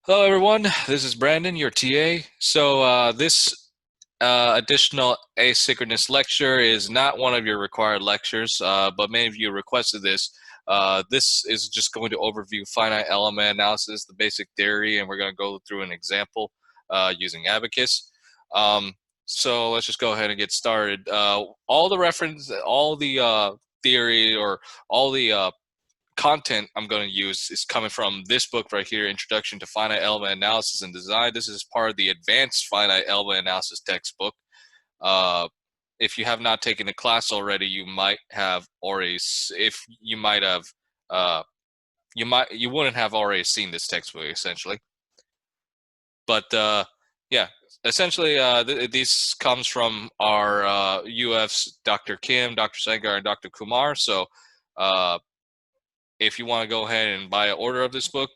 Hello, everyone. This is Brandon, your TA. This additional asynchronous lecture is not one of your required lectures, but many of you requested this. This is just going to overview finite element analysis, the basic theory, and we're going to go through an example using ABAQUS. So let's just go ahead and get started. All the reference, all the theory, or all the content I'm going to use is coming from this book right here, Introduction to Finite Element Analysis and Design. This is part of the Advanced Finite Element Analysis textbook. Uh, if you have not taken the class already, you might have already, if you might have, you wouldn't have already seen this textbook essentially. But yeah, essentially, this comes from our UF's Dr. Kim, Dr. Sangar, and Dr. Kumar. So if you want to go ahead and buy an order of this book,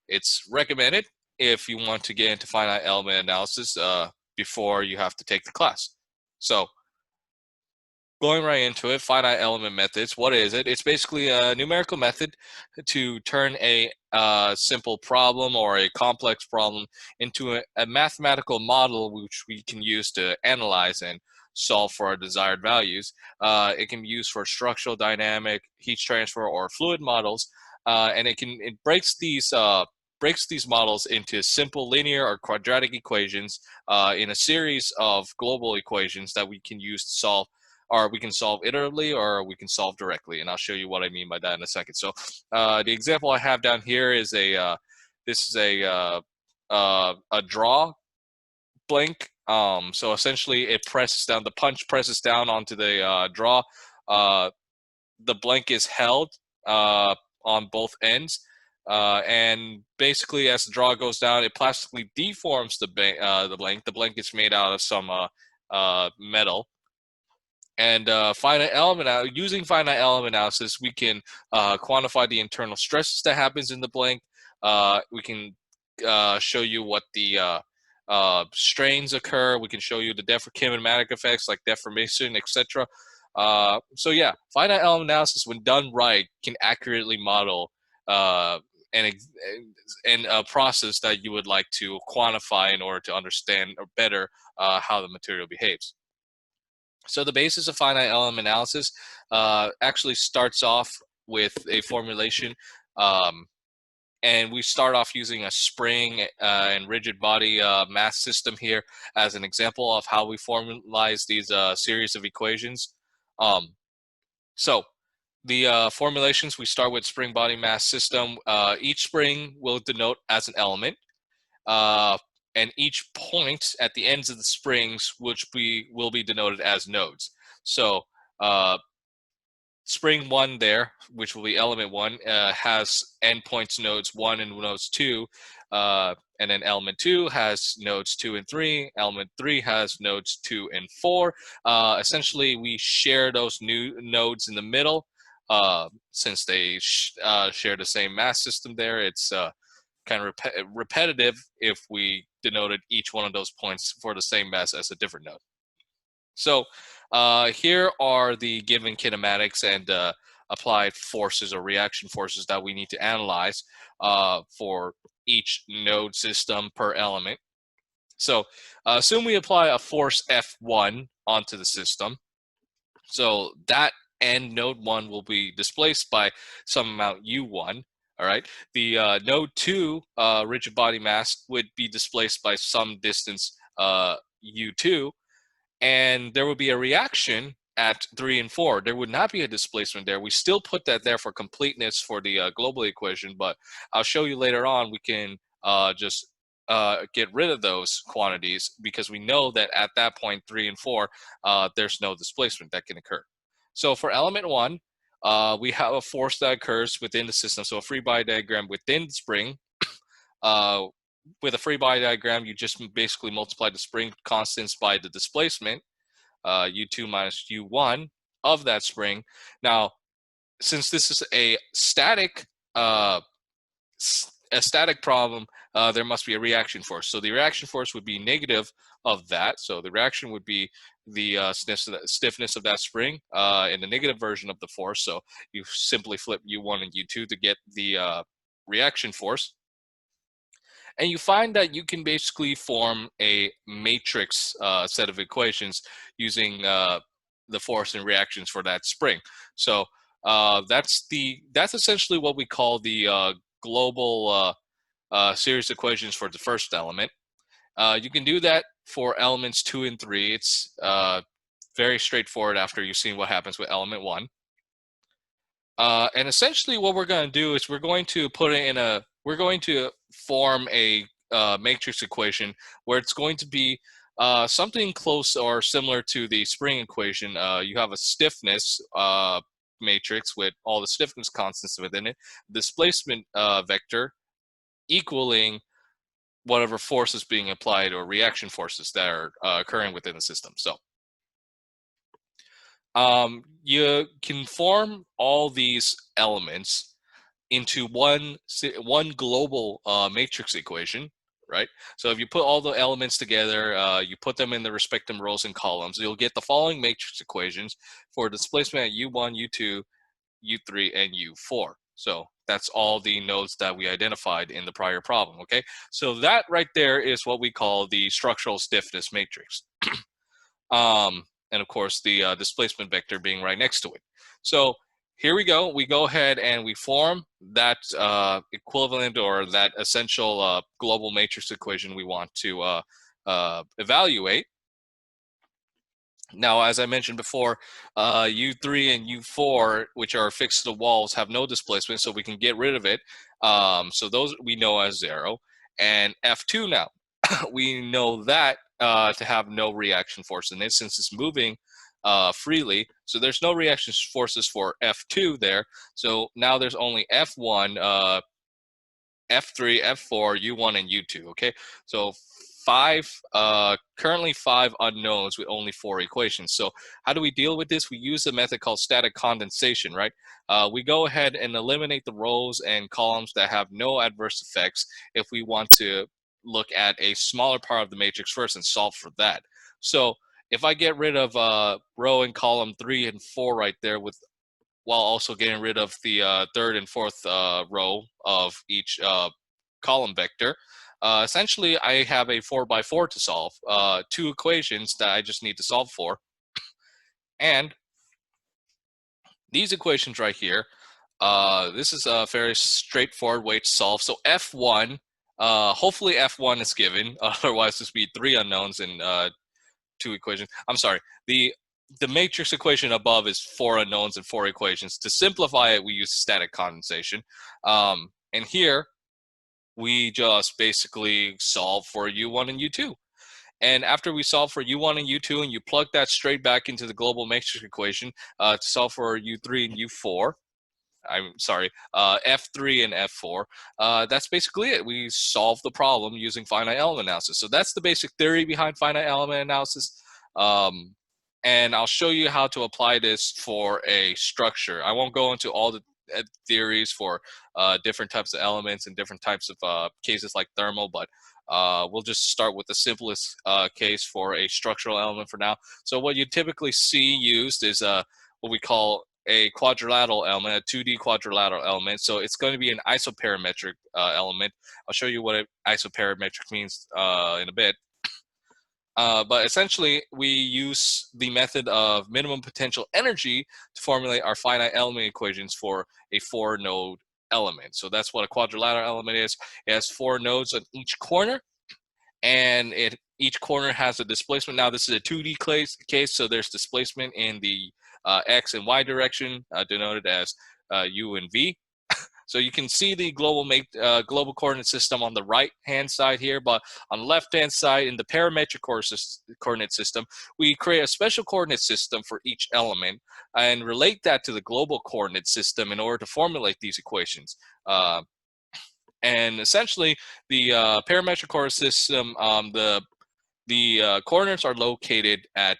it's recommended if you want to get into finite element analysis before you have to take the class. So going right into it, finite element methods, what is it? It's basically a numerical method to turn a simple problem or a complex problem into a mathematical model which we can use to analyze and solve for our desired values. It can be used for structural, dynamic, heat transfer, or fluid models, and it breaks these models into simple linear or quadratic equations in a series of global equations that we can use to solve, or we can solve iteratively, or we can solve directly. And I'll show you what I mean by that in a second. So the example I have down here is a draw blank. So essentially it presses down, the punch presses down onto the draw. The blank is held on both ends. And basically, as the draw goes down, it plastically deforms the blank. The blank is made out of some metal. And using finite element analysis, we can quantify the internal stresses that happens in the blank. We can show you what the strains occur. We can show you the kinematic effects like deformation, etc. So yeah, finite element analysis, when done right, can accurately model and a process that you would like to quantify in order to understand or better how the material behaves. So the basis of finite element analysis actually starts off with a formulation, and we start off using a spring and rigid body mass system here as an example of how we formalize these series of equations. So the formulations, we start with spring body mass system. Each spring will denote as an element. And each point at the ends of the springs, which will be denoted as nodes. So spring 1 there, which will be element 1, has endpoints nodes 1 and nodes 2. And then element 2 has nodes 2 and 3. Element 3 has nodes 2 and 4. Essentially, we share those new nodes in the middle. Since they share the same mass system there, it's kind of repetitive if we denoted each one of those points for the same mass as a different node. So here are the given kinematics and applied forces or reaction forces that we need to analyze for each node system per element. So assume we apply a force F1 onto the system. So that end node 1 will be displaced by some amount U1. All right. The node 2 rigid body mass would be displaced by some distance U2, and there would be a reaction at 3 and 4. There would not be a displacement there. We still put that there for completeness for the global equation, but I'll show you later on we can just get rid of those quantities because we know that at that point, 3 and 4, there's no displacement that can occur. So for element 1, we have a force that occurs within the system. So a free body diagram within the spring. With a free body diagram, you just basically multiply the spring constants by the displacement, U2 minus U1 of that spring. Now, since this is a static problem, there must be a reaction force. So the reaction force would be negative of that. So the reaction would be the stiffness of that spring in the negative version of the force. So you simply flip U1 and U2 to get the reaction force. and you find that you can basically form a matrix set of equations using the force and reactions for that spring. So that's essentially what we call the global series equations for the first element. You can do that for elements 2 and 3. It's very straightforward after you've seen what happens with element 1. And essentially what we're going to do is we're going to form a matrix equation where it's going to be something close or similar to the spring equation. You have a stiffness matrix with all the stiffness constants within it, displacement vector equaling whatever force is being applied or reaction forces that are occurring within the system. So you can form all these elements into one global matrix equation, right? So if you put all the elements together, you put them in the respective rows and columns, you'll get the following matrix equations for displacement at U1, U2, U3, and U4. So that's all the nodes that we identified in the prior problem, okay? So that right there is what we call the structural stiffness matrix. And of course, the displacement vector being right next to it. So here we go. We go ahead and we form that equivalent or that essential global matrix equation we want to evaluate. Now, as I mentioned before, U3 and U4, which are fixed to the walls, have no displacement, so we can get rid of it. So those we know as 0. And F2 now, we know that to have no reaction force in it since it's moving freely. So there's no reaction forces for F2 there. So now there's only F1, F3, F4, U1, and U2, okay? So currently 5 unknowns with only 4 equations. So how do we deal with this? We use a method called static condensation, right? We go ahead and eliminate the rows and columns that have no adverse effects if we want to look at a smaller part of the matrix first and solve for that. So if I get rid of row and column 3 and 4 right there while also getting rid of the third and fourth row of each column vector, essentially I have a 4x4 to solve, 2 equations that I just need to solve for. And these equations right here, this is a very straightforward way to solve. So F1, hopefully F1 is given, otherwise this would be 3 unknowns and 2 equations. I'm sorry, the matrix equation above is 4 unknowns and 4 equations. To simplify it, we use static condensation. And here, we just basically solve for U1 and U2. And after we solve for U1 and U2, and you plug that straight back into the global matrix equation to solve for U3 and U4, I'm sorry, F3 and F4, that's basically it. We solve the problem using finite element analysis. So that's the basic theory behind finite element analysis. And I'll show you how to apply this for a structure. I won't go into all the theories for different types of elements and different types of cases like thermal, but we'll just start with the simplest case for a structural element for now. So what you typically see used is what we call a quadrilateral element, a 2D quadrilateral element. So it's going to be an iso-parametric element. I'll show you what iso-parametric means in a bit. But essentially, we use the method of minimum potential energy to formulate our finite element equations for a 4-node element. So that's what a quadrilateral element is. It has 4 nodes on each corner, and each corner has a displacement. Now, this is a 2D case, so there's displacement in the x and y direction, denoted as u and v. So you can see the global coordinate system on the right-hand side here, but on the left-hand side in the parametric coordinate system, we create a special coordinate system for each element and relate that to the global coordinate system in order to formulate these equations. And essentially, the parametric coordinate system, the coordinates are located at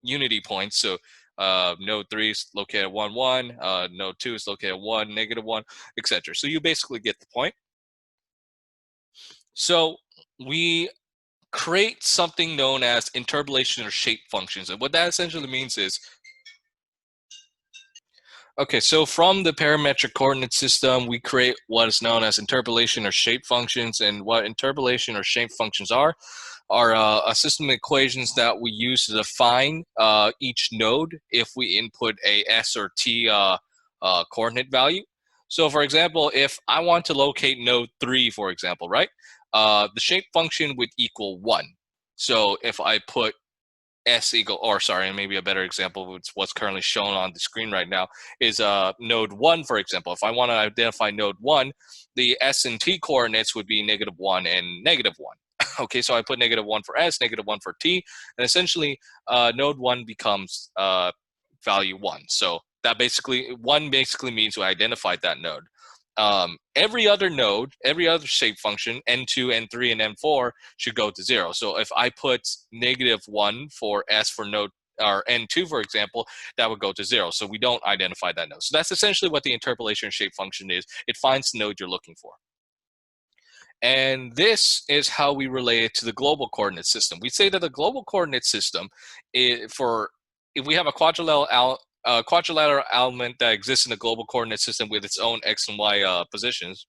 unity points. So node 3 is located at 1, 1, node 2 is located at 1, -1, etc. So you basically get the point. So we create something known as interpolation or shape functions. And what that essentially means is Okay, so from the parametric coordinate system, we create what is known as interpolation or shape functions. And what interpolation or shape functions are a system of equations that we use to define each node if we input a s or t coordinate value. So for example, if I want to locate node 3, for example, right, the shape function would equal 1. So if I put s equal, or sorry, maybe a better example of what's currently shown on the screen right now is node 1, for example. If I want to identify node 1, the s and t coordinates would be -1 and -1. Okay, so I put -1 for s, -1 for t, and essentially node 1 becomes value 1. So that basically, 1 basically means we identified that node. Every other node, every other shape function, n2, n3, and n4 should go to 0. So if I put -1 for s for node or n2, for example, that would go to 0. So we don't identify that node. So that's essentially what the interpolation shape function is. It finds the node you're looking for. And this is how we relate it to the global coordinate system. We say that the global coordinate system, if we have a quadrilateral element that exists in the global coordinate system with its own x and y positions,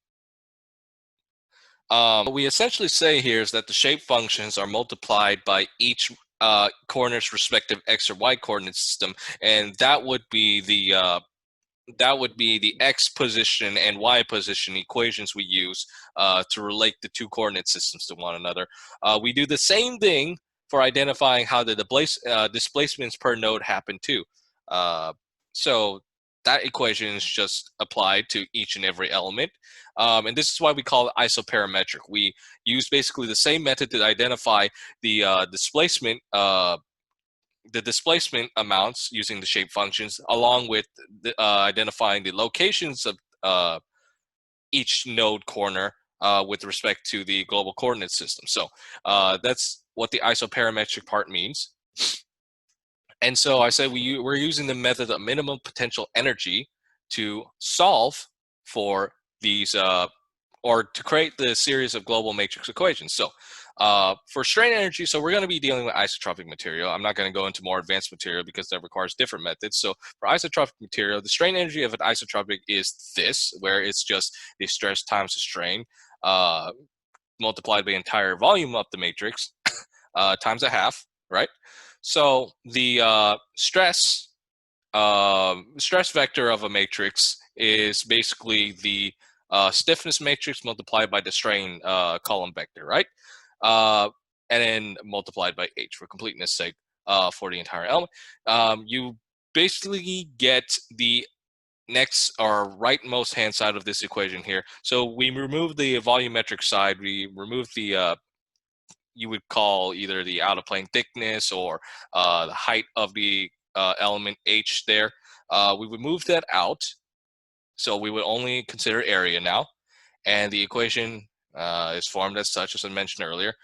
what we essentially say here is that the shape functions are multiplied by each coordinate's respective x or y coordinate system, and that would be the x position and y position equations we use to relate the two coordinate systems to one another. We do the same thing for identifying how the displacements per node happen too. So that equation is just applied to each and every element. And this is why we call it iso-parametric. We use basically the same method to identify the displacement amounts using the shape functions, along with identifying the locations of each node corner with respect to the global coordinate system. So that's what the isoparametric part means. And so I said we're using the method of minimum potential energy to solve for these or to create the series of global matrix equations. So for strain energy, so we're going to be dealing with isotropic material. I'm not going to go into more advanced material because that requires different methods. So for isotropic material, the strain energy of an isotropic is this, where it's just the stress times the strain multiplied by the entire volume of the matrix times a half, right? So the stress vector of a matrix is basically the stiffness matrix multiplied by the strain column vector, right? And then multiplied by h for completeness sake for the entire element. You basically get the next or rightmost hand side of this equation here. So we remove the volumetric side. We remove the you would call either the out of plane thickness or the height of the element h there. We would move that out. So we would only consider area now. And the equation is formed as such, as I mentioned earlier.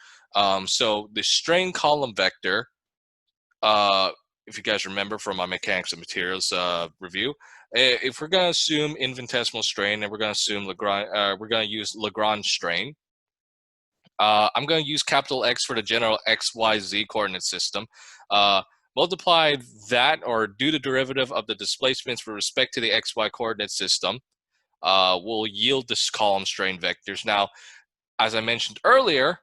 So the strain column vector, if you guys remember from my mechanics of materials review, if we're going to assume infinitesimal strain and we're going to assume we're going to use Lagrange strain, I'm going to use capital X for the general X, Y, Z coordinate system. Multiply that or do the derivative of the displacements with respect to the X, Y coordinate system will yield this column strain vectors. Now, as I mentioned earlier,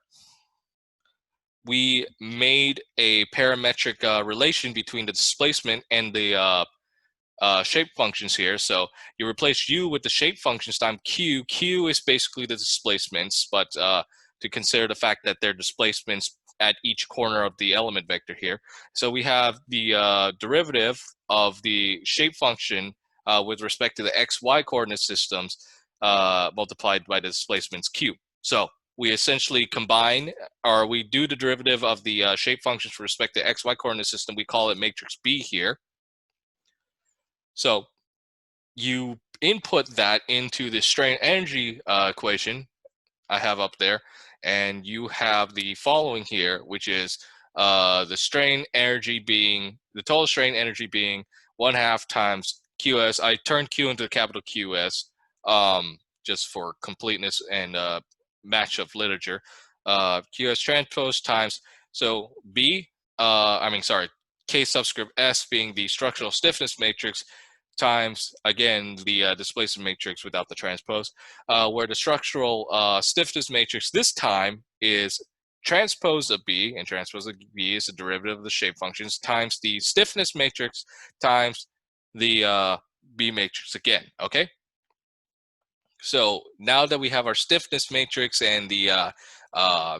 we made a parametric relation between the displacement and the shape functions here. So you replace u with the shape functions times q. Q is basically the displacements, but to consider the fact that they're displacements at each corner of the element vector here. So we have the derivative of the shape function with respect to the x, y coordinate systems multiplied by the displacements q. So we essentially combine, or we do the derivative of the shape functions with respect to x, y coordinate system. We call it matrix B here. So you input that into the strain energy equation I have up there, and you have the following here, which is the strain energy being, the total strain energy being 1/2 times QS. I turned Q into capital QS just for completeness and match of literature. QS transpose times, so B, K subscript S being the structural stiffness matrix times, again, the displacement matrix without the transpose, where the structural stiffness matrix this time is transpose of B, and transpose of B is the derivative of the shape functions, times the stiffness matrix times the B matrix again, okay? So now that we have our stiffness matrix and the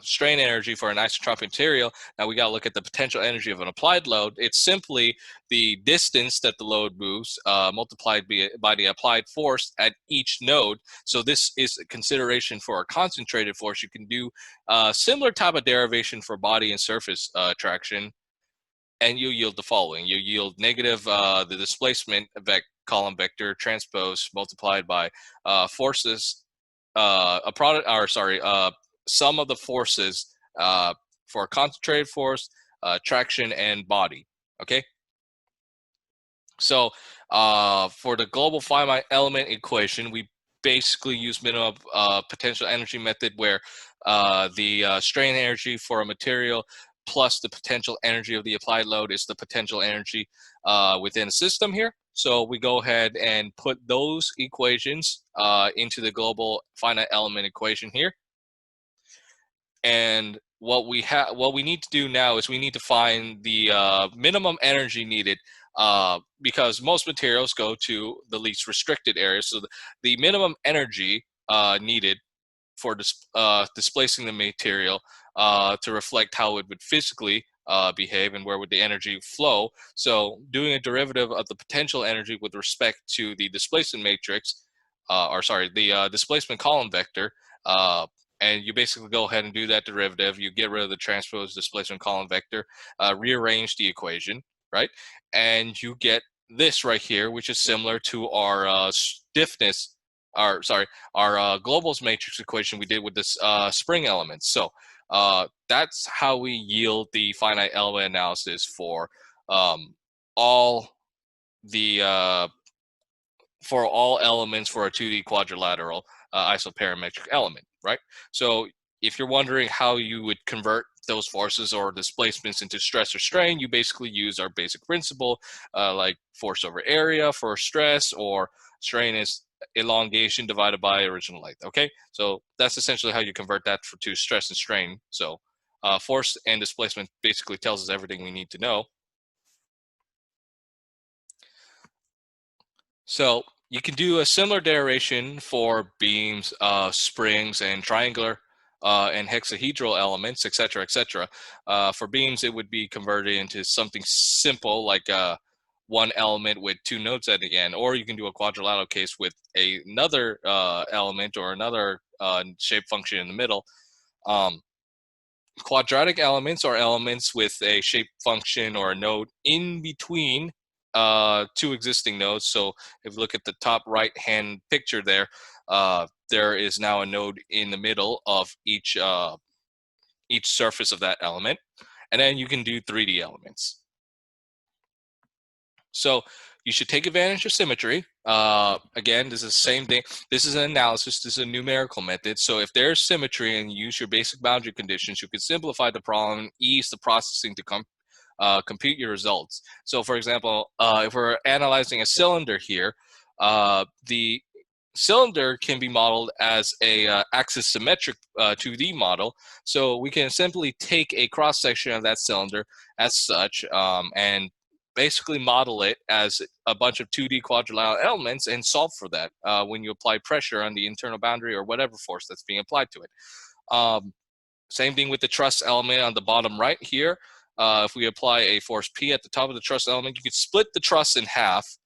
strain energy for an isotropic material, now we got to look at the potential energy of an applied load. It's simply the distance that the load moves multiplied by the applied force at each node. So this is a consideration for a concentrated force. You can do a similar type of derivation for body and surface traction, and you yield the following. You yield negative the displacement column vector transpose multiplied by forces, a product, or sorry, sum of the forces for a concentrated force, traction, and body. Okay. So for the global finite element equation, we basically use minimum potential energy method, where the strain energy for a material plus the potential energy of the applied load is the potential energy within a system here. So we go ahead and put those equations into the global finite element equation here. And what we need to do now is we need to find the minimum energy needed, because most materials go to the least restricted area. So the minimum energy needed for displacing the material to reflect how it would physically behave and where would the energy flow. So doing a derivative of the potential energy with respect to the displacement matrix, or sorry, the displacement column vector, and you basically go ahead and do that derivative. You get rid of the transpose displacement column vector, rearrange the equation, right? And you get this right here, which is similar to our stiffness, our globals matrix equation we did with this spring elements. So that's how we yield the finite element analysis for all the for all elements for a 2D quadrilateral iso-parametric element, right? So if you're wondering how you would convert those forces or displacements into stress or strain, you basically use our basic principle, like force over area for stress, or strain is elongation divided by original length, okay? So that's essentially how you convert that to stress and strain. So force and displacement basically tells us everything we need to know. So you can do a similar derivation for beams, springs, and triangular and hexahedral elements, etc., etc. For beams, it would be converted into something simple like one element with two nodes at the end, or you can do a quadrilateral case with another element or another shape function in the middle. Quadratic elements are elements with a shape function or a node in between two existing nodes. So if you look at the top right hand picture there, there is now a node in the middle of each surface of that element. And then you can do 3D elements. So you should take advantage of symmetry. Again, this is the same thing. This is an analysis. This is a numerical method. So if there's symmetry and you use your basic boundary conditions, you can simplify the problem and ease the processing to compute your results. So for example, if we're analyzing a cylinder here, the cylinder can be modeled as a axis symmetric 2D model. So we can simply take a cross section of that cylinder as such, and basically model it as a bunch of 2D quadrilateral elements and solve for that when you apply pressure on the internal boundary or whatever force that's being applied to it. Same thing with the truss element on the bottom right here. If we apply a force P at the top of the truss element, you can split the truss in half.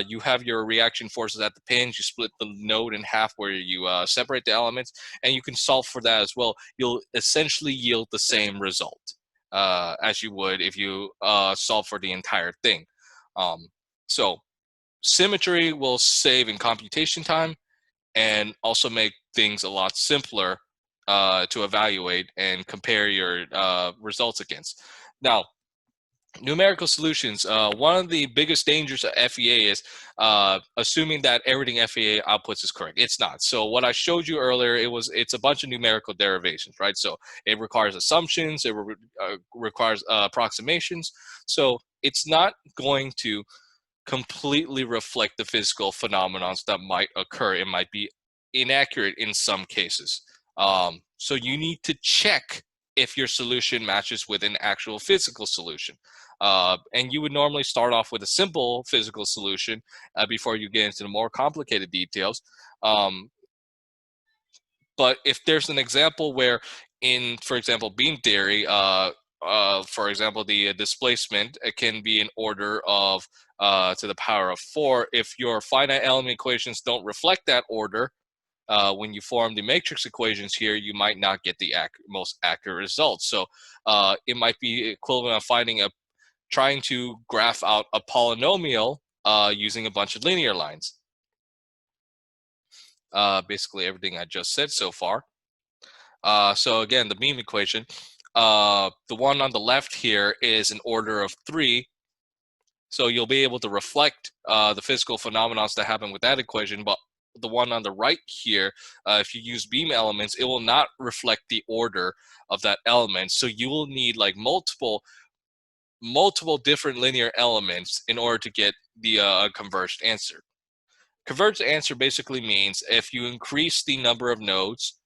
You have your reaction forces at the pins. You split the node in half where you separate the elements, and you can solve for that as well. You'll essentially yield the same result as you would if you solve for the entire thing. So symmetry will save in computation time and also make things a lot simpler to evaluate and compare your results against. Now, numerical solutions, one of the biggest dangers of FEA is assuming that everything FEA outputs is correct. It's not. So what I showed you earlier, it's a bunch of numerical derivations, right? So it requires assumptions, it requires approximations. So it's not going to completely reflect the physical phenomena that might occur. It might be inaccurate in some cases. So you need to check if your solution matches with an actual physical solution. And you would normally start off with a simple physical solution before you get into the more complicated details. But if there's an example where in, for example, beam theory, for example, the displacement, it can be in order of to the power of 4. If your finite element equations don't reflect that order, when you form the matrix equations here, you might not get the most accurate results. So it might be equivalent of trying to graph out a polynomial using a bunch of linear lines. Basically everything I just said so far. So again, the beam equation, the one on the left here is an order of 3. So you'll be able to reflect the physical phenomena that happen with that equation. But the one on the right here, if you use beam elements, it will not reflect the order of that element. So you will need like multiple different linear elements in order to get the converged answer. Converged answer basically means if you increase the number of nodes,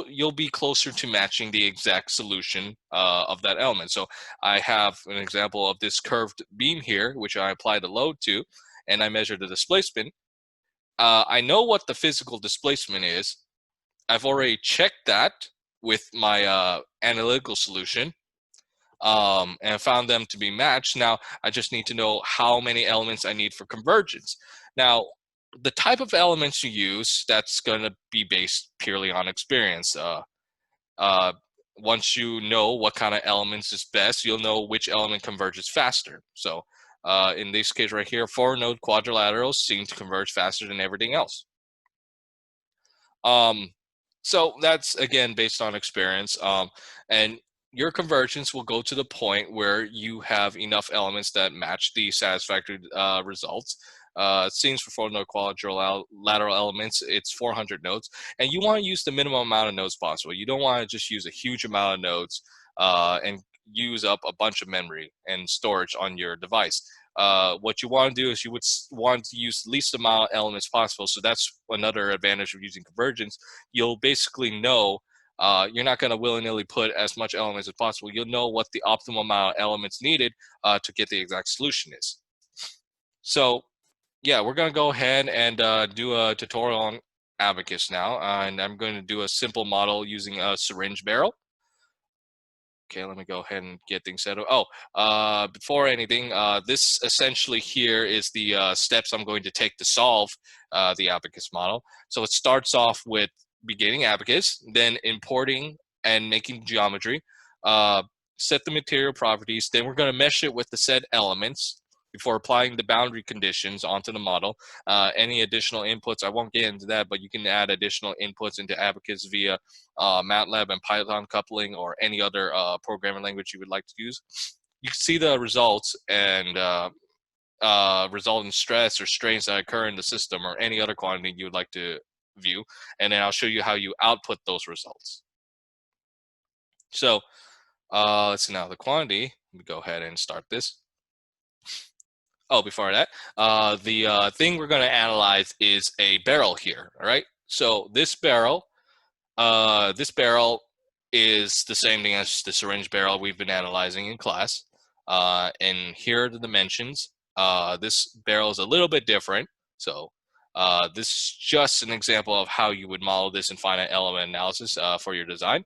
you'll be closer to matching the exact solution of that element. So I have an example of this curved beam here, which I applied a load to, and I measured the displacement. I know what the physical displacement is. I've already checked that with my analytical solution and found them to be matched. Now I just need to know how many elements I need for convergence. Now, the type of elements you use, that's going to be based purely on experience. Once you know what kind of elements is best, you'll know which element converges faster. So in this case right here, 4-node quadrilaterals seem to converge faster than everything else. So that's, again, based on experience. And your convergence will go to the point where you have enough elements that match the satisfactory results. It seems for 4-node quadrilateral elements, it's 400 nodes. And you want to use the minimum amount of nodes possible. You don't want to just use a huge amount of nodes and use up a bunch of memory and storage on your device. What you want to do is you would want to use the least amount of elements possible. So that's another advantage of using convergence. You'll basically know you're not going to willy-nilly put as much elements as possible. You'll know what the optimal amount of elements needed to get the exact solution is. So yeah, we're going to go ahead and do a tutorial on ABAQUS now. And I'm going to do a simple model using a syringe barrel. Okay, let me go ahead and get things set up. Oh, before anything, this essentially here is the steps I'm going to take to solve the ABAQUS model. So it starts off with beginning ABAQUS, then importing and making geometry, set the material properties, then we're going to mesh it with the set elements before applying the boundary conditions onto the model. Any additional inputs, I won't get into that, but you can add additional inputs into ABAQUS via MATLAB and Python coupling or any other programming language you would like to use. You can see the results and resultant stress or strains that occur in the system or any other quantity you would like to view, and then I'll show you how you output those results. So let's see now the quantity. Let me go ahead and start this. Oh, before that, the thing we're going to analyze is a barrel here. All right. So this barrel is the same thing as the syringe barrel we've been analyzing in class. And here are the dimensions. This barrel is a little bit different. So this is just an example of how you would model this in finite element analysis for your design.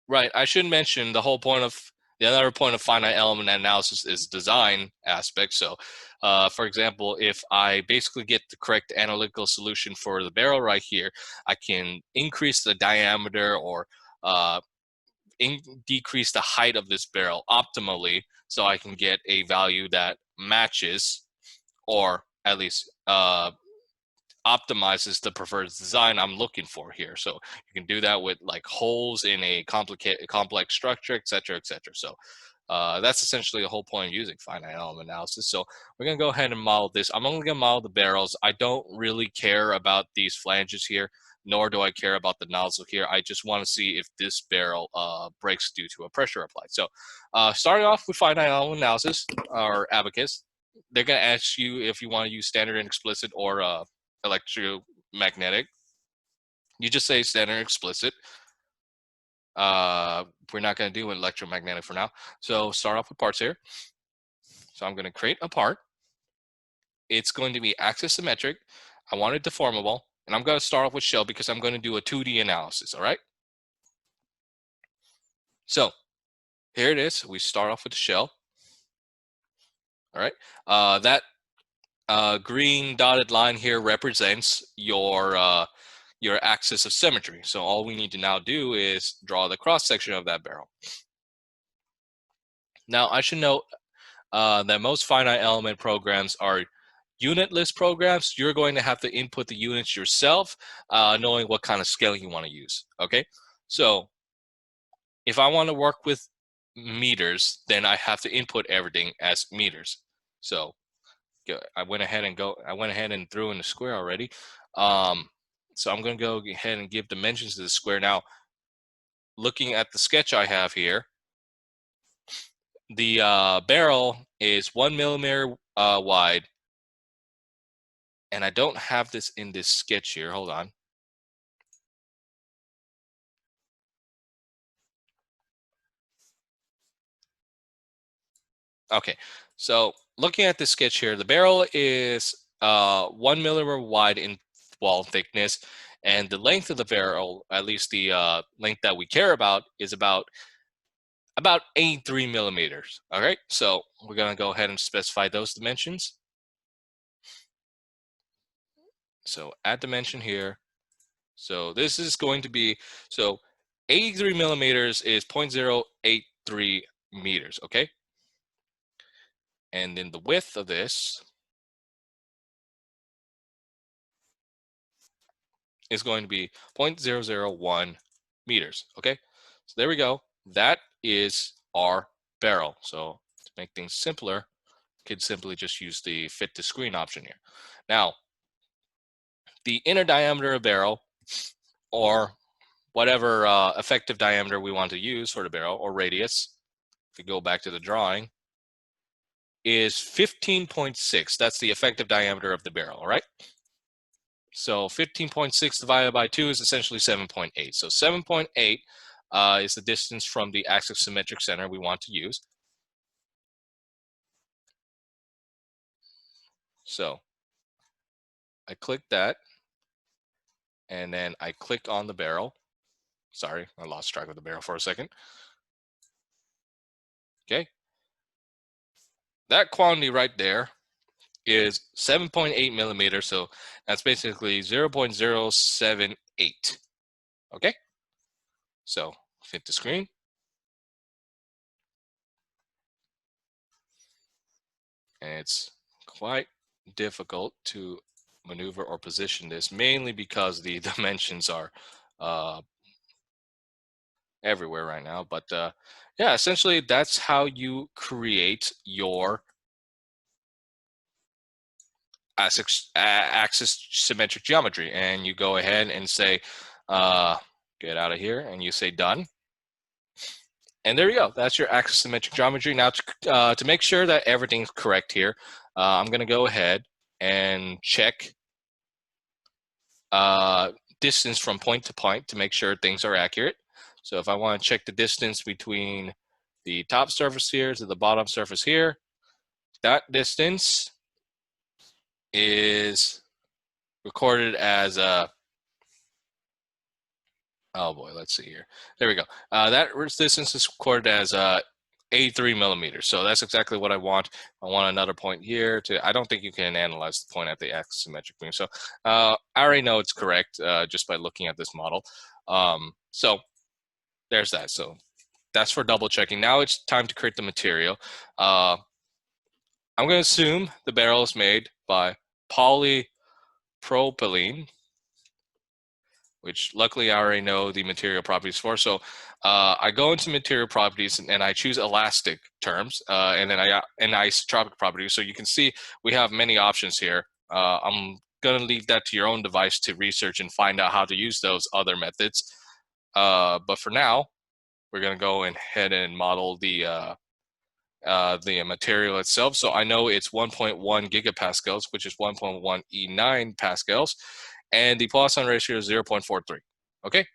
Right. I should mention the other point of finite element analysis is design aspect. So, for example, if I basically get the correct analytical solution for the barrel right here, I can increase the diameter or decrease the height of this barrel optimally so I can get a value that matches or at least optimizes the preferred design I'm looking for here. So you can do that with like holes in a complex structure, etc., etc. So That's essentially the whole point of using finite element analysis. So we're going to go ahead and model this. I'm only going to model the barrels. I don't really care about these flanges here, nor do I care about the nozzle here. I just want to see if this barrel breaks due to a pressure applied. So starting off with finite element analysis, or ABAQUS, they're going to ask you if you want to use standard and explicit or electromagnetic. You just say standard and explicit. We're not going to do electromagnetic for now. So start off with parts here. So I'm going to create a part. It's going to be axis symmetric. I want it deformable. And I'm going to start off with shell because I'm going to do a 2D analysis. All right. So here it is. We start off with the shell. All right. That green dotted line here represents your axis of symmetry. So all we need to now do is draw the cross section of that barrel. Now I should note that most finite element programs are unitless programs. You're going to have to input the units yourself, knowing what kind of scaling you want to use. Okay, so if I want to work with meters, then I have to input everything as meters. So I went ahead and threw in the square already. So I'm going to go ahead and give dimensions to the square. Now, looking at the sketch I have here, the barrel is 1 millimeter wide, and I don't have this in this sketch here. Hold on. Okay, so looking at this sketch here, the barrel is 1 millimeter wide in wall thickness, and the length of the barrel, at least the length that we care about, is about 83 millimeters. All right, so we're going to go ahead and specify those dimensions. So add dimension here. So this is going to be, so 83 millimeters is 0.083 meters, okay? And then the width of this is going to be 0.001 meters, okay? So there we go. That is our barrel. So to make things simpler, you could simply just use the fit to screen option here. Now, the inner diameter of barrel, or whatever effective diameter we want to use for the barrel, or radius, if we go back to the drawing, is 15.6. That's the effective diameter of the barrel, all right? So 15.6 divided by 2 is essentially 7.8. So 7.8 is the distance from the axis symmetric center we want to use. So I click that, and then I click on the barrel. Sorry, I lost track of the barrel for a second. Okay. That quantity right there is 7.8 millimeters. So that's basically 0.078. Okay. So fit the screen. And it's quite difficult to maneuver or position this, mainly because the dimensions are everywhere right now. But yeah, essentially that's how you create your axis symmetric geometry. And you go ahead and say, get out of here, and you say done. And there you go. That's your axis symmetric geometry. Now, to make sure that everything's correct here, I'm going to go ahead and check distance from point to point to make sure things are accurate. So if I want to check the distance between the top surface here to the bottom surface here, that distance is recorded as a, oh boy, let's see here. There we go. That distance is recorded as 83 millimeters. So that's exactly what I want. I want another point here to, I don't think you can analyze the point at the axis symmetric beam. So I already know it's correct just by looking at this model. So there's that. So that's for double checking. Now it's time to create the material. I'm going to assume the barrel is made by polypropylene. which luckily I already know the material properties for. So I go into material properties and I choose elastic terms, and then isotropic properties. So you can see we have many options here. I'm going to leave that to your own device to research and find out how to use those other methods. But for now, we're going to go ahead and model the material itself. So I know it's 1.1 gigapascals, which is 1.1 E9 pascals, and the Poisson ratio is 0.43. Okay,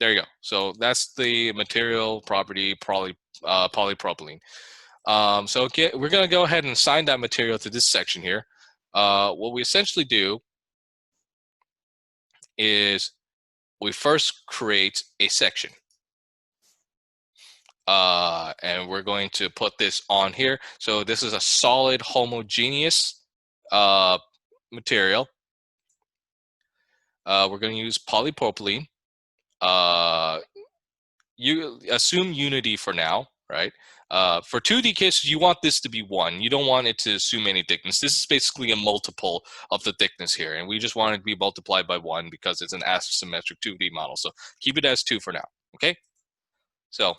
there you go. So that's the material property polypropylene. So we're going to go ahead and assign that material to this section here. What we essentially do is we first create a section. And we're going to put this on here. So this is a solid homogeneous material. We're going to use polypropylene. You assume unity for now, right? For 2D cases, you want this to be 1. You don't want it to assume any thickness. This is basically a multiple of the thickness here, and we just want it to be multiplied by 1 because it's an asymmetric 2D model. So keep it as 2 for now, okay? So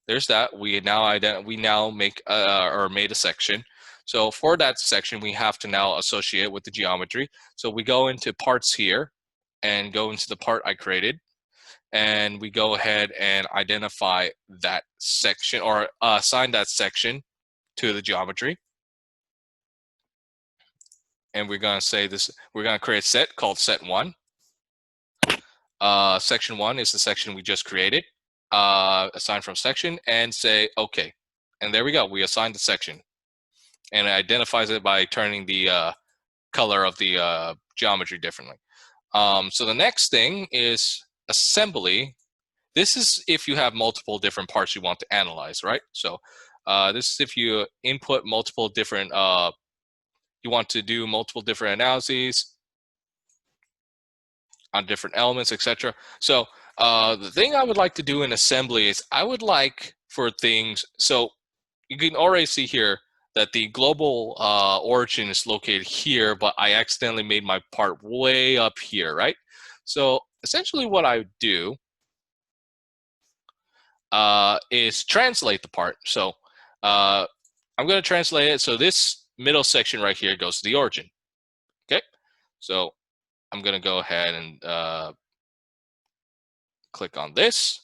there's that. We now make made a section. So for that section, we have to now associate with the geometry. So we go into parts here and go into the part I created, and we go ahead and identify that section or assign that section to the geometry. And we're going to say this, we're going to create a set called set1. Section 1 is the section we just created. Assign from section and say okay, and there we go. We assigned the section, and it identifies it by turning the color of the geometry differently. So the next thing is assembly. This is if you have multiple different parts you want to analyze, right? So this is if you input multiple different, you want to do multiple different analyses on different elements, etc. So the thing I would like to do in assembly is I would like for things, so you can already see here that the global origin is located here, but I accidentally made my part way up here, right? So essentially what I would do is translate the part. So I'm going to translate it. So this middle section right here goes to the origin. Okay, so I'm going to go ahead and click on this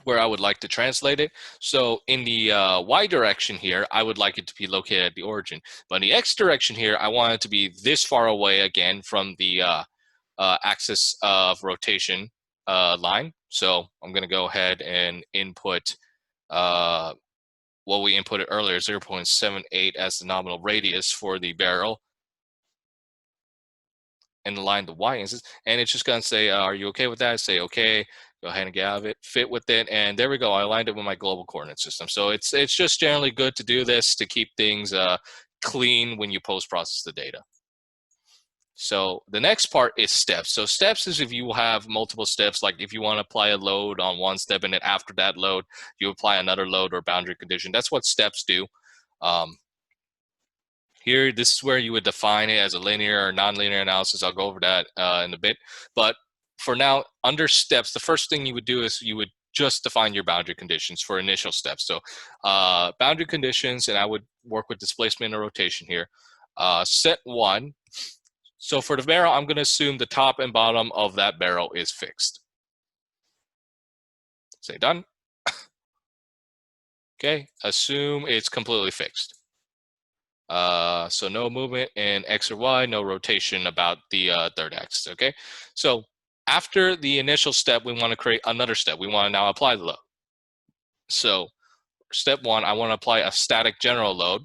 where I would like to translate it. So in the y direction here, I would like it to be located at the origin. But in the x direction here, I want it to be this far away again from the axis of rotation line. So I'm going to go ahead and input what we inputted earlier, 0.78 as the nominal radius for the barrel, and align the y-axis. And it's just going to say, are you okay with that? Say okay. Go ahead and get out of it, fit with it, and there we go. I aligned it with my global coordinate system. So it's just generally good to do this to keep things clean when you post-process the data. So the next part is steps. So steps is if you have multiple steps, like if you want to apply a load on one step and then after that load, you apply another load or boundary condition. That's what steps do. Here, this is where you would define it as a linear or nonlinear analysis. I'll go over that in a bit. But for now, under steps, the first thing you would do is you would just define your boundary conditions for initial steps. So boundary conditions, and I would work with displacement and rotation here. Set 1. So for the barrel, I'm going to assume the top and bottom of that barrel is fixed. Say done. Okay, assume it's completely fixed. So no movement in X or Y, no rotation about the third axis, okay? So after the initial step, we want to create another step. We want to now apply the load. So step 1, I want to apply a static general load.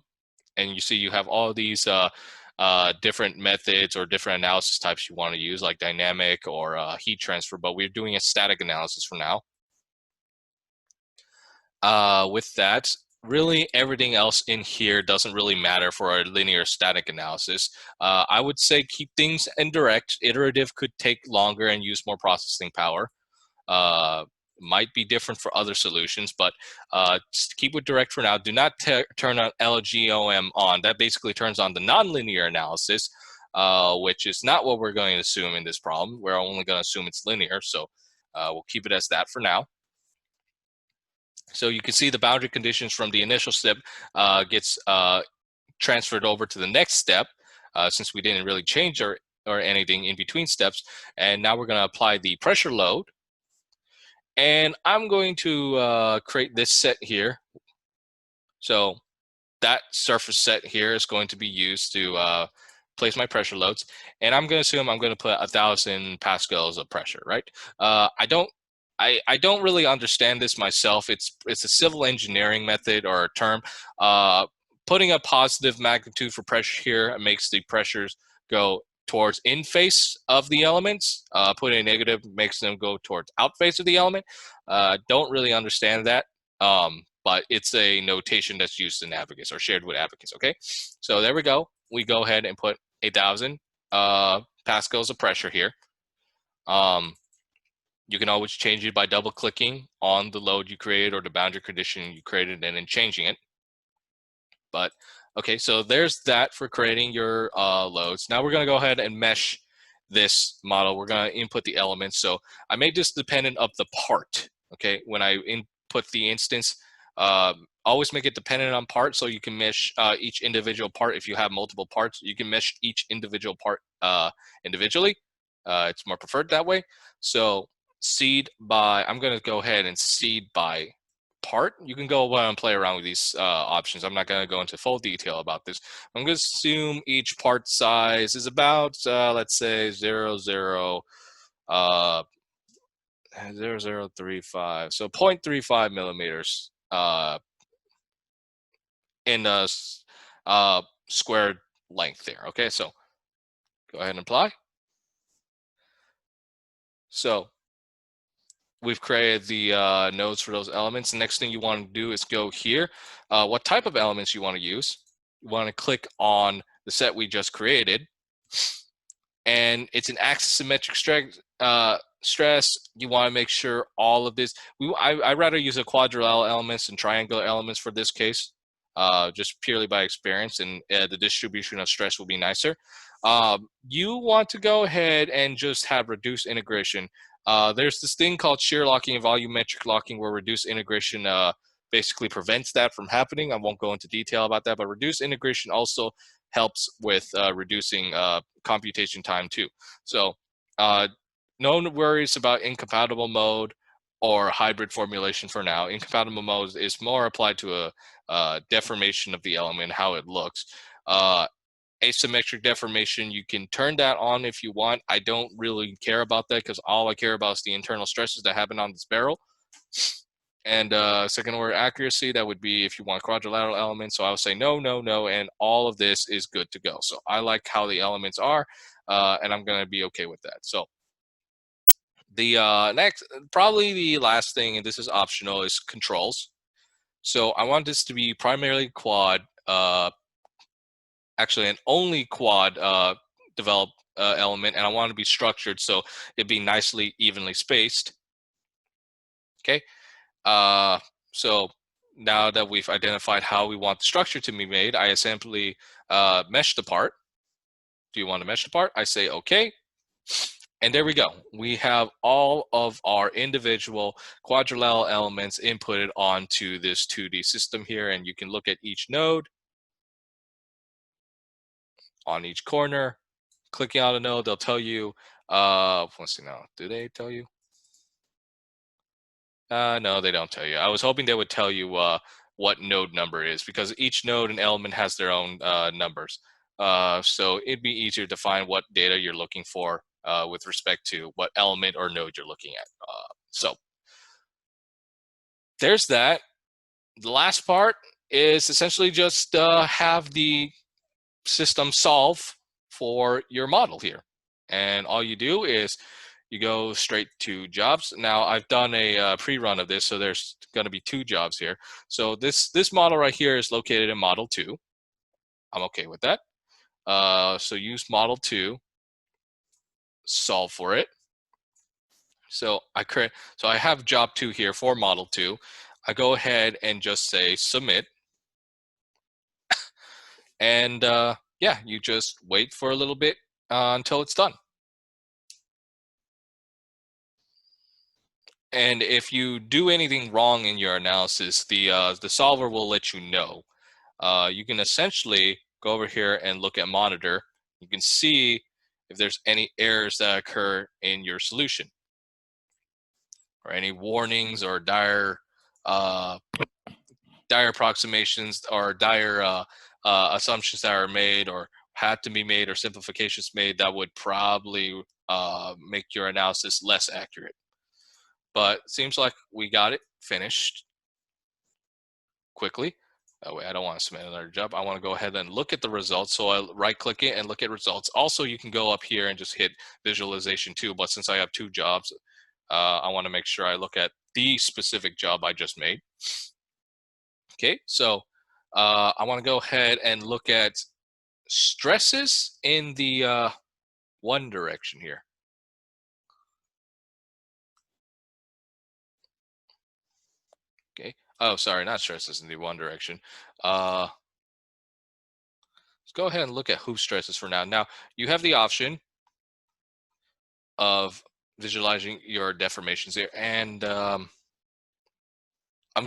And you see you have all these different methods or different analysis types you want to use, like dynamic or heat transfer, but we're doing a static analysis for now. With that, really everything else in here doesn't really matter for a linear static analysis. I would say keep things indirect. Iterative could take longer and use more processing power. Might be different for other solutions, but just keep it direct for now. Do not turn on LGOM on. That basically turns on the nonlinear analysis. which is not what we're going to assume in this problem. We're only going to assume it's linear, so we'll keep it as that for now. So you can see the boundary conditions from the initial step gets transferred over to the next step, since we didn't really change or anything in between steps. And now we're going to apply the pressure load. And I'm going to create this set here. So that surface set here is going to be used to place my pressure loads. And I'm going to assume I'm going to put 1,000 pascals of pressure, right? I don't really understand this myself. It's a civil engineering method or a term. Putting a positive magnitude for pressure here makes the pressures go towards in face of the elements. Putting a negative makes them go towards out face of the element. Don't really understand that, but it's a notation that's used in ABAQUS or shared with ABAQUS. Okay, so there we go. We go ahead and put 1,000 pascals of pressure here. You can always change it by double clicking on the load you created or the boundary condition you created and then changing it. But okay, so there's that for creating your loads. Now we're going to go ahead and mesh this model. We're going to input the elements. So I made this dependent of the part. Okay, when I input the instance, always make it dependent on part, so you can mesh each individual part. If you have multiple parts, you can mesh each individual part individually. It's more preferred that way. So seed by, I'm going to go ahead and seed by part. You can go and play around with these options. I'm not going to go into full detail about this. I'm going to assume each part size is about, let's say 0035, so 0.35 millimeters in a squared length there. Okay, so go ahead and apply. So we've created the nodes for those elements. The next thing you want to do is go here. What type of elements you want to use? You want to click on the set we just created. And it's an axis symmetric stress. You want to make sure all of this. I rather use a quadrilateral elements and triangular elements for this case, just purely by experience, and the distribution of stress will be nicer. You want to go ahead and just have reduced integration. There's this thing called shear locking and volumetric locking, where reduced integration basically prevents that from happening. I won't go into detail about that, but reduced integration also helps with reducing computation time too. So no worries about incompatible mode or hybrid formulation for now. Incompatible mode is more applied to a deformation of the element, how it looks. Asymmetric deformation, you can turn that on if you want. I don't really care about that, because all I care about is the internal stresses that happen on this barrel. And second order accuracy, that would be if you want quadrilateral elements. So I would say no, no, no, and all of this is good to go. So I like how the elements are, and I'm going to be okay with that. So the next, probably the last thing, and this is optional, is controls. So I want this to be primarily quad, actually an only quad developed element, and I want it to be structured so it'd be nicely evenly spaced. Okay, so now that we've identified how we want the structure to be made, I simply mesh the part. Do you want to mesh the part? I say okay. And there we go. We have all of our individual quadrilateral elements inputted onto this 2D system here, and you can look at each node on each corner. Clicking on a node, they'll tell you, let's see now, do they tell you? No, they don't tell you. I was hoping they would tell you what node number is, because each node and element has their own numbers. So it'd be easier to find what data you're looking for with respect to what element or node you're looking at. So there's that. The last part is essentially just have the system solve for your model here. And all you do is you go straight to jobs. Now I've done a pre-run of this, so there's going to be 2 jobs here. So this model right here is located in model 2. I'm okay with that. So use model 2, solve for it. So I have job 2 here for model 2. I go ahead and just say submit. And yeah, you just wait for a little bit until it's done. And if you do anything wrong in your analysis, the solver will let you know. You can essentially go over here and look at monitor. You can see if there's any errors that occur in your solution, or any warnings or dire approximations or dire assumptions that are made or had to be made or simplifications made that would probably make your analysis less accurate. But it seems like we got it finished quickly. That way I don't want to submit another job. I want to go ahead and look at the results. So I right click it and look at results. Also, you can go up here and just hit visualization too. But since I have two jobs, I want to make sure I look at the specific job I just made. Okay, so I want to go ahead and look at stresses in the one direction here. Okay. Oh, sorry, not stresses in the one direction. Let's go ahead and look at hoop stresses for now. Now, you have the option of visualizing your deformations here, and I'm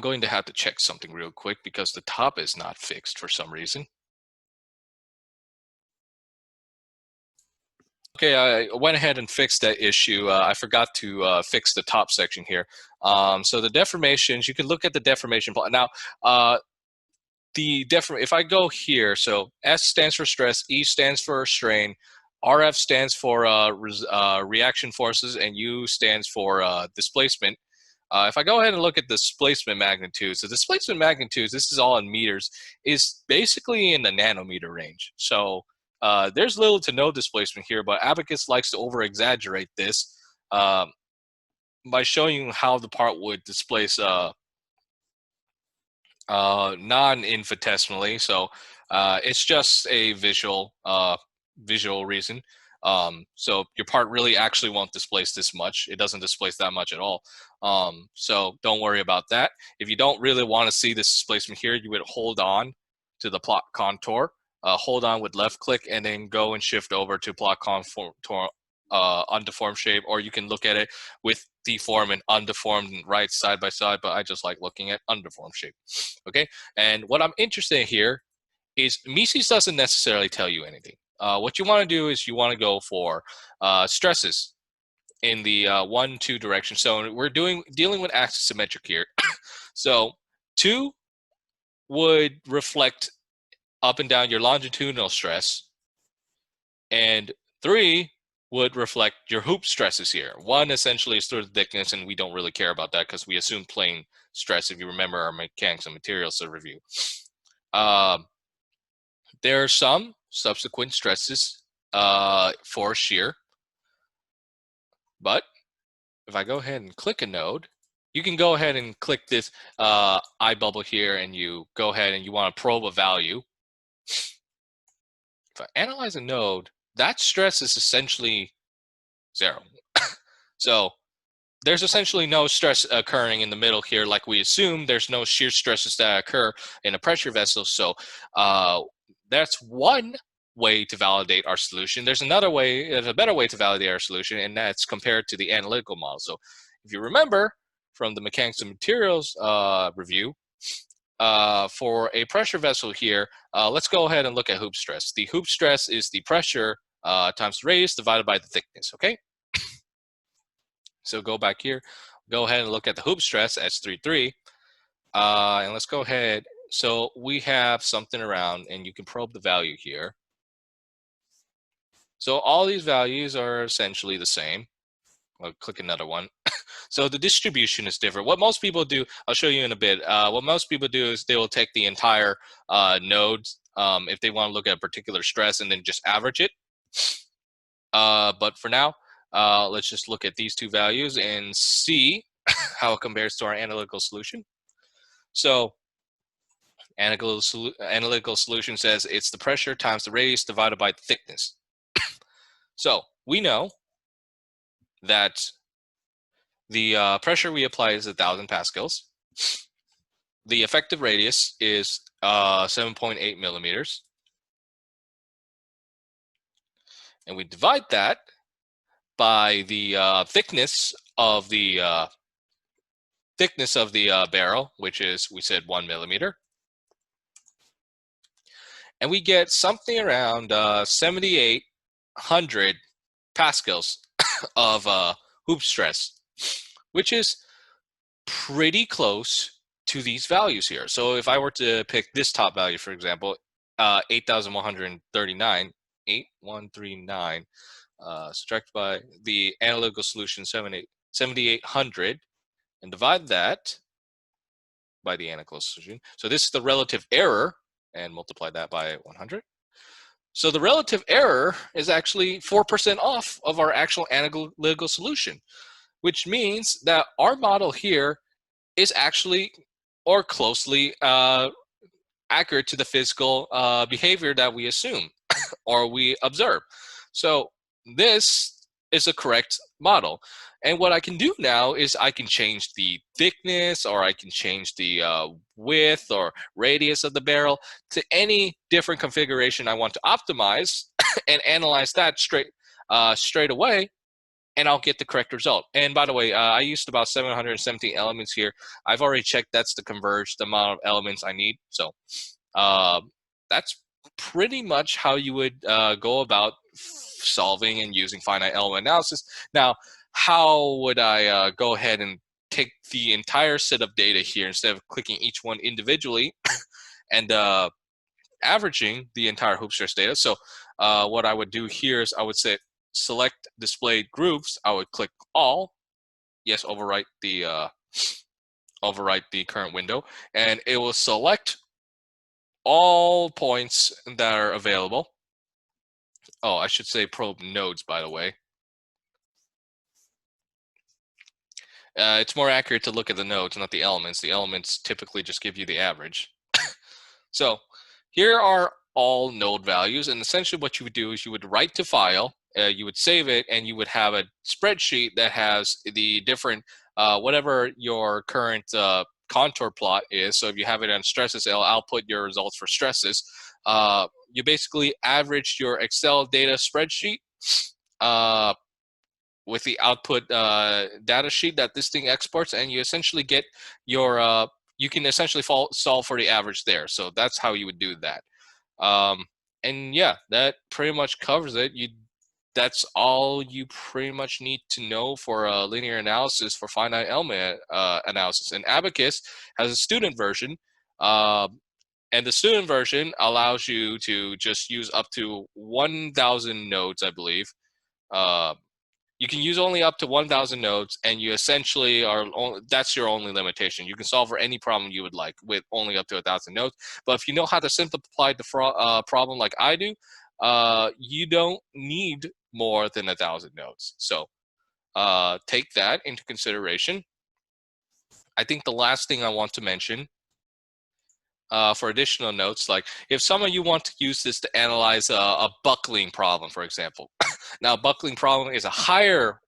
going to have to check something real quick because the top is not fixed for some reason. Okay, I went ahead and fixed that issue. I forgot to fix the top section here. So the deformations, you can look at the deformation plot. Now, if I go here, so S stands for stress, E stands for strain, RF stands for reaction forces, and U stands for displacement. If I go ahead and look at displacement magnitudes, the displacement magnitudes, this is all in meters, is basically in the nanometer range. So there's little to no displacement here, but ABAQUS likes to over-exaggerate this by showing you how the part would displace non-infinitesimally. So it's just a visual reason. So your part really actually won't displace this much. It doesn't displace that much at all. So don't worry about that. If you don't really want to see this displacement here, you would hold on to the plot contour, hold on with left click, and then go and shift over to plot contour undeformed shape, or you can look at it with deformed and undeformed and right side by side, but I just like looking at undeformed shape. Okay, and what I'm interested in here is Mises doesn't necessarily tell you anything. What you want to do is you want to go for stresses in the 1-2 direction. So we're dealing with axis symmetric here. So 2 would reflect up and down your longitudinal stress, and 3 would reflect your hoop stresses here. 1 essentially is through the thickness, and we don't really care about that because we assume plane stress if you remember our mechanics and materials review. There are some subsequent stresses for shear, but if I go ahead and click a node, you can go ahead and click this eye bubble here, and you go ahead and you want to probe a value. If I analyze a node, that stress is essentially 0. So there's essentially no stress occurring in the middle here like we assume. There's no shear stresses that occur in a pressure vessel. So that's one way to validate our solution. There's a better way to validate our solution, and that's compared to the analytical model. So if you remember from the mechanics of materials review, for a pressure vessel here, let's go ahead and look at hoop stress. The hoop stress is the pressure times the radius divided by the thickness, okay? So go back here, go ahead and look at the hoop stress, S33, and let's go ahead. So we have something around, and you can probe the value here. So all these values are essentially the same. I'll click another one. So the distribution is different. What most people do, I'll show you in a bit. What most people do is they will take the entire nodes if they want to look at a particular stress and then just average it. But for now, let's just look at these two values and see how it compares to our analytical solution. So analytical solution says it's the pressure times the radius divided by the thickness. So we know that the pressure we apply is 1,000 pascals. The effective radius is 7.8 millimeters. and we divide that by the thickness of the barrel, which is, we said, 1 millimeter. And we get something around 7,800 pascals of hoop stress, which is pretty close to these values here. So if I were to pick this top value, for example, 8,139, 8,139, subtract by the analytical solution 7,800, and divide that by the analytical solution. So this is the relative error, and multiply that by 100. So the relative error is actually 4% off of our actual analytical solution, which means that our model here is actually or closely accurate to the physical behavior that we assume or we observe. So this is a correct model. And what I can do now is I can change the thickness, or I can change the width or radius of the barrel to any different configuration I want to optimize and analyze that straight away, and I'll get the correct result. And by the way, I used about 717 elements here. I've already checked that's the converged amount of elements I need. So that's pretty much how you would go about solving and using finite element analysis. Now, how would I go ahead and take the entire set of data here instead of clicking each one individually and averaging the entire hoop stress data? So what I would do here is I would say select displayed groups. I would click all. Yes, overwrite the current window, and it will select all points that are available. Oh, I should say probe nodes, by the way. It's more accurate to look at the nodes, not the elements. The elements typically just give you the average. So here are all node values, and essentially what you would do is you would write to file, you would save it, and you would have a spreadsheet that has the different, whatever your current contour plot is. So if you have it on stresses, it'll output your results for stresses. You basically average your Excel data spreadsheet with the output data sheet that this thing exports, and you essentially get your, you can essentially solve for the average there. So that's how you would do that. And yeah, that pretty much covers it. That's all you pretty much need to know for linear analysis for finite element analysis. And ABAQUS has a student version, and the student version allows you to just use up to 1,000 nodes, I believe. You can use only up to 1,000 nodes, and you essentially that's your only limitation. You can solve for any problem you would like with only up to 1,000 nodes. But if you know how to simplify the problem like I do, you don't need more than 1,000 nodes. So take that into consideration. I think the last thing I want to mention for additional notes, like if some of you want to use this to analyze a buckling problem, for example. Now, buckling problem is a higher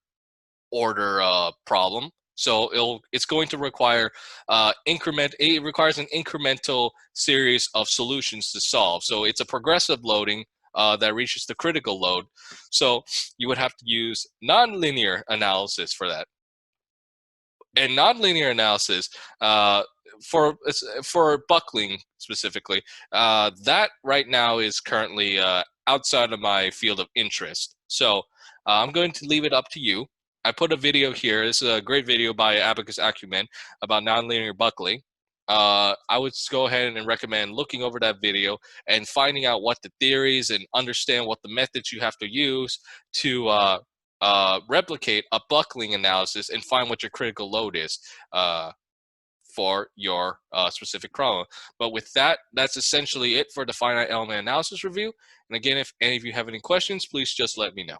order problem, so it's going to require it requires an incremental series of solutions to solve. So it's a progressive loading that reaches the critical load. So you would have to use nonlinear analysis for that. And nonlinear analysis for buckling specifically, that right now is currently outside of my field of interest. So I'm going to leave it up to you. I put a video here. This is a great video by ABAQUS Acumen about nonlinear buckling. I would go ahead and recommend looking over that video and finding out what the theories and understand what the methods you have to use to replicate a buckling analysis and find what your critical load is for your specific problem. But with that, that's essentially it for the finite element analysis review. And again, if any of you have any questions, please just let me know.